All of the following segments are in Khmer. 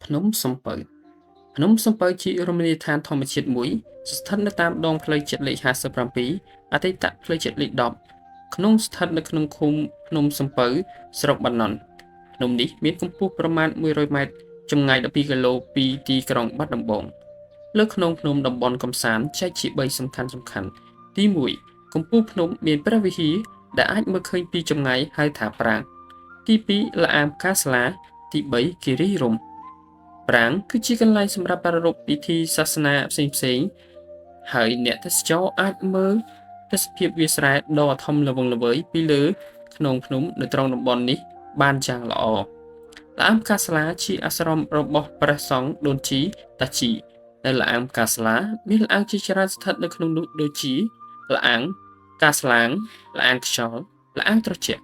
ភ្នំសំពៅភ្នំសំពៅជារមណីយដ្ឋានធម្មជាតិមួយស្ថិតនៅតាមដងផ្លូវជាតិលេខ57អតីតផ្លូវជាតិលេខ10ក្នុងស្ថិតនៅក្នុងឃុំភ្នំសំពៅស្រុកបាណន់ភ្នំនេះមានកម្ពស់ប្រមាណ100ម៉ែត្រចម្ងាយ12គីឡូពីទីក្រុងបាត់ដំបងលើក្នុងភ្នំតំបន់កំសាន្តចែកជា3សំខាន់ទី1កំពូលភ្នំមានព្រះវិហារដែលអាចមើលឃើញពីចម្ងាយហៅថាប្រាង្គទី2ល្អាមផ្កាស្លាទី3គិរីរម្យប្រាង្គគឺជាកន្លែងសម្រាប់ប្រារព្ធពិធីសាសនាផ្សេងៗហើយអ្នកទេសចរអាចមើលទេសភាពវាលស្រែដ៏ធំល្វឹងល្វើយពីលើខ្នងភ្នំនៅត្រង់តំបន់នេះបានយ៉ាងល្អល្អាមផ្កាស្លាជាអាស្រមរបស់ព្រះសង្ឃដូនជីតាជីនៅល្អាមផ្កាស្លាមានល្អាងជាច្រើនស្ថិតនៅក្នុងនោះដូចជាល្អាងផ្កាស្លាងល្អាងខ្យល់ល្អាងត្រជាក់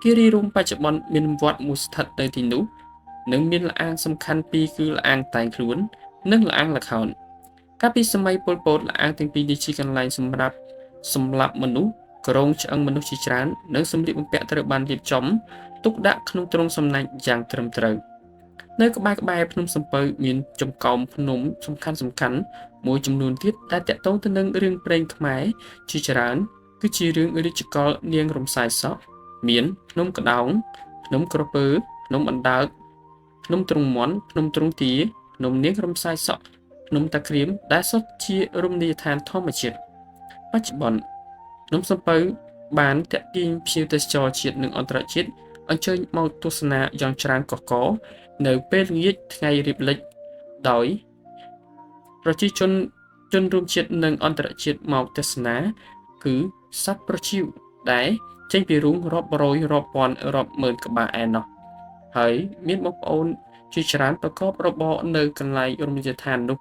គិរីរម្យបច្ចុប្បន្នមានវត្តមួយស្ថិតនៅទីនោះនិងមានល្អាងសំខាន់ពីរគឺល្អាងតែងខ្លួននិងល្អាងល្ខោនកាលពីសម័យប៉ុលពតល្អាងទាំងពីរនេះជាកន្លែងសម្រាប់សម្លាប់មនុស្សក្រងឆ្អឹងមនុស្សជាច្រើននិងសម្លៀកបំពាក់ត្រូវបានរៀបចំទុកដាក់ក្នុងទ្រង់សំណាញ់យ៉ាងត្រឹមត្រូវនៅក្បែរភ្នំសំពៅមានចំកោមភ្នំសំខាន់មួយចំនួនទៀតដែលតាក់ទងទៅនឹងរឿងព្រេងខ្មែរជាច្រើនគឺជារឿងរាជកលនាងរំសាយសក់មានភ្នំក្តោងភ្នំក្រពើភ្នំអណ្ដើកភ្នំទ្រង់មាន់ភ្នំទ្រង់ទាភ្នំនាងរំសាយសក់ភ្នំតាក្រៀមដែលសុទ្ធជារមណីយដ្ឋានធម្មជាតិបច្ចុប្បន្នភ្នំសំពៅបានទាក់ទាញភ្ញៀវទេសចរជាតិនិងអន្តរជាតិអញ្ជើញមកទស្សនាយ៉ាងច្រើនកុះករនៅពេលល្ងាចថ្ងៃរៀបលិចដោយប្រជាជនរួមជាតិនិងអន្តរជាតិមកទស្សនាគឺសត្វប្រជៀវដែលចេញពីរូងរាប់រយរាប់ពាន់រាប់ម៉ឺនក្បាលឯណោះហើយមានបងប្អូនជាច្រើនប្រកបរបរនៅកន្លែងរមណីយដ្ឋាននោះ